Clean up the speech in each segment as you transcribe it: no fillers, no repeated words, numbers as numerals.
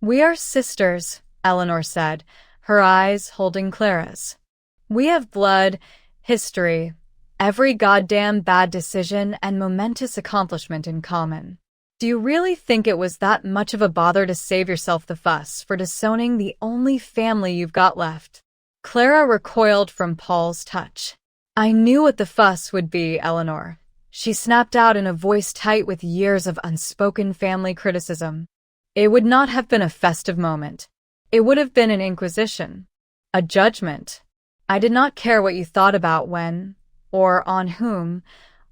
"We are sisters," Eleanor said, her eyes holding Clara's. "We have blood, history, every goddamn bad decision and momentous accomplishment in common. Do you really think it was that much of a bother to save yourself the fuss for disowning the only family you've got left?" Clara recoiled from Paul's touch. "I knew what the fuss would be, Eleanor," she snapped out in a voice tight with years of unspoken family criticism. "It would not have been a festive moment. It would have been an inquisition. A judgment. I did not care what you thought about when, or on whom,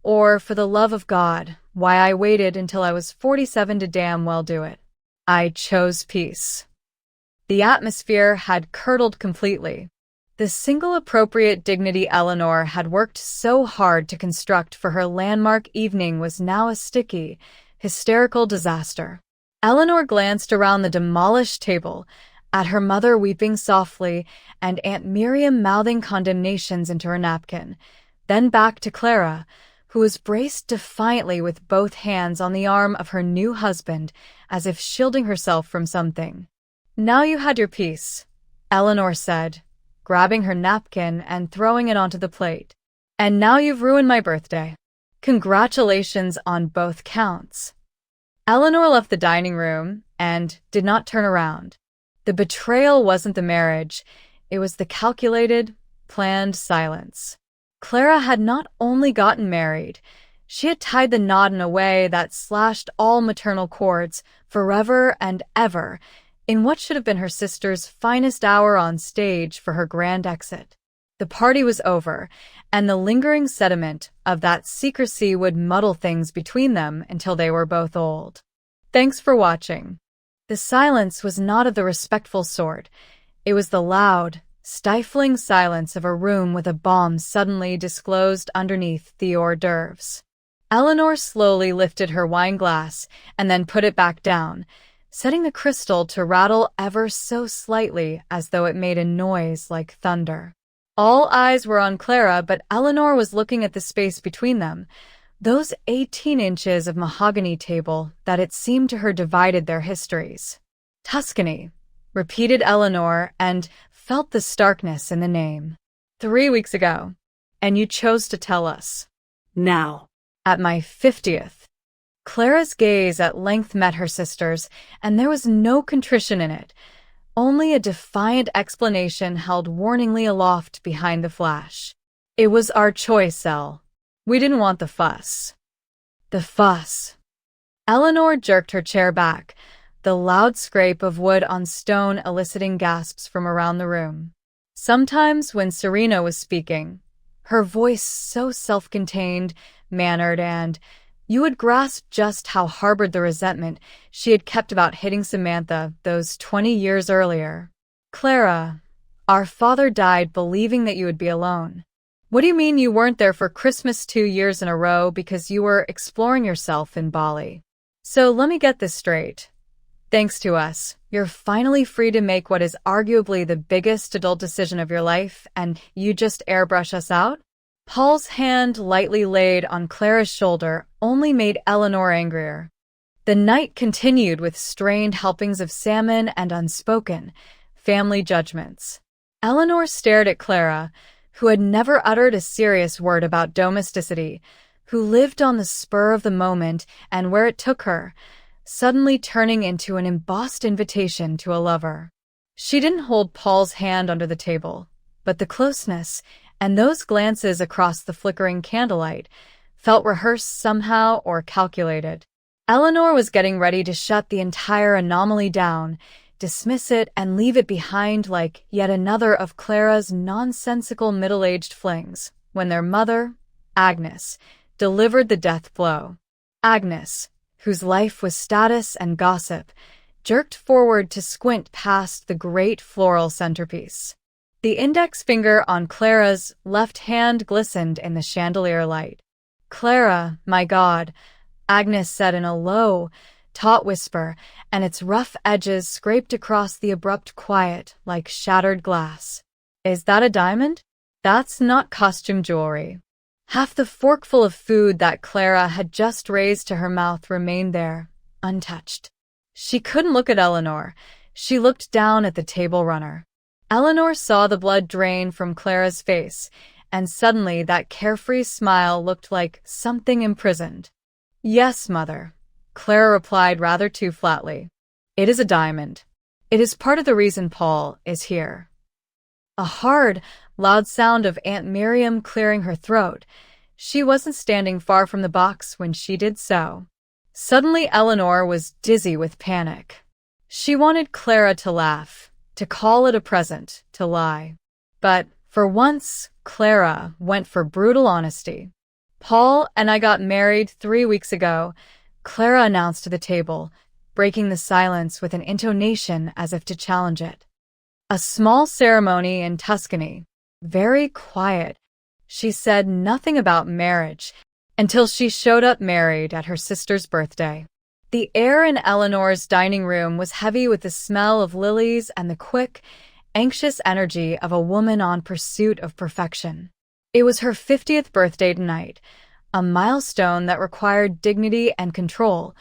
or, for the love of God, why I waited until I was 47 to damn well do it. I chose peace." The atmosphere had curdled completely. The single appropriate dignity Eleanor had worked so hard to construct for her landmark evening was now a sticky, hysterical disaster. Eleanor glanced around the demolished table, at her mother weeping softly and Aunt Miriam mouthing condemnations into her napkin, then back to Clara, who was braced defiantly with both hands on the arm of her new husband as if shielding herself from something. "Now you had your piece," Eleanor said, grabbing her napkin and throwing it onto the plate. "And now you've ruined my birthday. Congratulations on both counts." Eleanor left the dining room and did not turn around. The betrayal wasn't the marriage, it was the calculated, planned silence. Clara had not only gotten married, she had tied the knot in a way that slashed all maternal cords forever and ever in what should have been her sister's finest hour on stage for her grand exit. The party was over, and the lingering sediment of that secrecy would muddle things between them until they were both old. Thanks for watching. The silence was not of the respectful sort. It was the loud, stifling silence of a room with a bomb suddenly disclosed underneath the hors d'oeuvres. Eleanor slowly lifted her wine glass and then put it back down, setting the crystal to rattle ever so slightly as though it made a noise like thunder. All eyes were on Clara, but Eleanor was looking at the space between them, those 18 inches of mahogany table that it seemed to her divided their histories. "Tuscany," repeated Eleanor, and felt the starkness in the name. "3 weeks ago. And you chose to tell us." "Now." "At my 50th. Clara's gaze at length met her sister's, and there was no contrition in it, only a defiant explanation held warningly aloft behind the flash. "It was our choice, Elle. We didn't want the fuss." "The fuss." Eleanor jerked her chair back, the loud scrape of wood on stone eliciting gasps from around the room. Sometimes when Serena was speaking, her voice so self-contained, mannered, and you would grasp just how harbored the resentment she had kept about hitting Samantha those 20 years earlier. "Clara, our father died believing that you would be alone. What do you mean you weren't there for Christmas 2 years in a row because you were exploring yourself in Bali? So let me get this straight. Thanks to us, you're finally free to make what is arguably the biggest adult decision of your life, and you just airbrush us out?" Paul's hand lightly laid on Clara's shoulder only made Eleanor angrier. The night continued with strained helpings of salmon and unspoken family judgments. Eleanor stared at Clara, who had never uttered a serious word about domesticity, who lived on the spur of the moment and where it took her, suddenly turning into an embossed invitation to a lover. She didn't hold Paul's hand under the table, but the closeness and those glances across the flickering candlelight felt rehearsed somehow or calculated. Eleanor was getting ready to shut the entire anomaly down, dismiss it, and leave it behind like yet another of Clara's nonsensical middle-aged flings, when their mother, Agnes, delivered the death blow. Agnes, whose life was status and gossip, jerked forward to squint past the great floral centerpiece. The index finger on Clara's left hand glistened in the chandelier light. "Clara, my God," Agnes said in a low, taut whisper, and its rough edges scraped across the abrupt quiet like shattered glass. "Is that a diamond? That's not costume jewelry." Half the forkful of food that Clara had just raised to her mouth remained there, untouched. She couldn't look at Eleanor. She looked down at the table runner. Eleanor saw the blood drain from Clara's face, and suddenly that carefree smile looked like something imprisoned. "Yes, mother," Clara replied rather too flatly. "It is a diamond. It is part of the reason Paul is here." A hard, loud sound of Aunt Miriam clearing her throat. She wasn't standing far from the box when she did so. Suddenly, Eleanor was dizzy with panic. She wanted Clara to laugh, to call it a present, to lie. But, for once, Clara went for brutal honesty. "Paul and I got married 3 weeks ago," Clara announced to the table, breaking the silence with an intonation as if to challenge it. A small ceremony in Tuscany, very quiet. She said nothing about marriage until she showed up married at her sister's birthday. The air in Eleanor's dining room was heavy with the smell of lilies and the quick, anxious energy of a woman on pursuit of perfection. It was her 50th birthday tonight, a milestone that required dignity and control,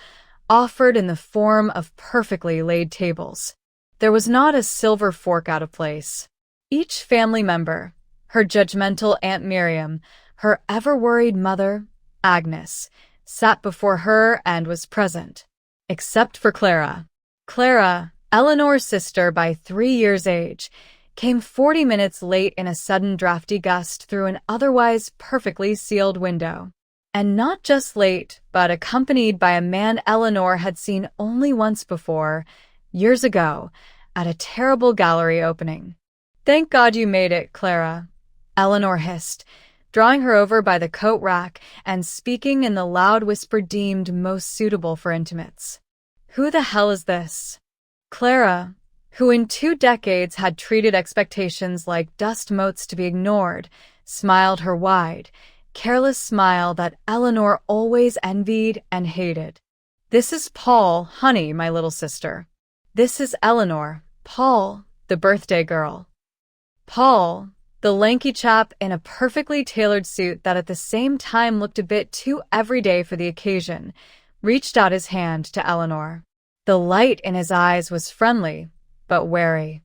offered in the form of perfectly laid tables. There was not a silver fork out of place. Each family member, her judgmental Aunt Miriam, her ever-worried mother, Agnes, sat before her and was present. Except for Clara. Clara, Eleanor's sister by 3 years' age, came 40 minutes late in a sudden drafty gust through an otherwise perfectly sealed window. And not just late, but accompanied by a man Eleanor had seen only once before, years ago, at a terrible gallery opening. "Thank God you made it, Clara," Eleanor hissed, drawing her over by the coat rack and speaking in the loud whisper deemed most suitable for intimates. "Who the hell is this?" Clara, who in 2 decades had treated expectations like dust motes to be ignored, smiled her wide, careless smile that Eleanor always envied and hated. "This is Paul, honey, my little sister. This is Eleanor, Paul, the birthday girl." Paul, the lanky chap in a perfectly tailored suit that at the same time looked a bit too everyday for the occasion, reached out his hand to Eleanor. The light in his eyes was friendly, but wary.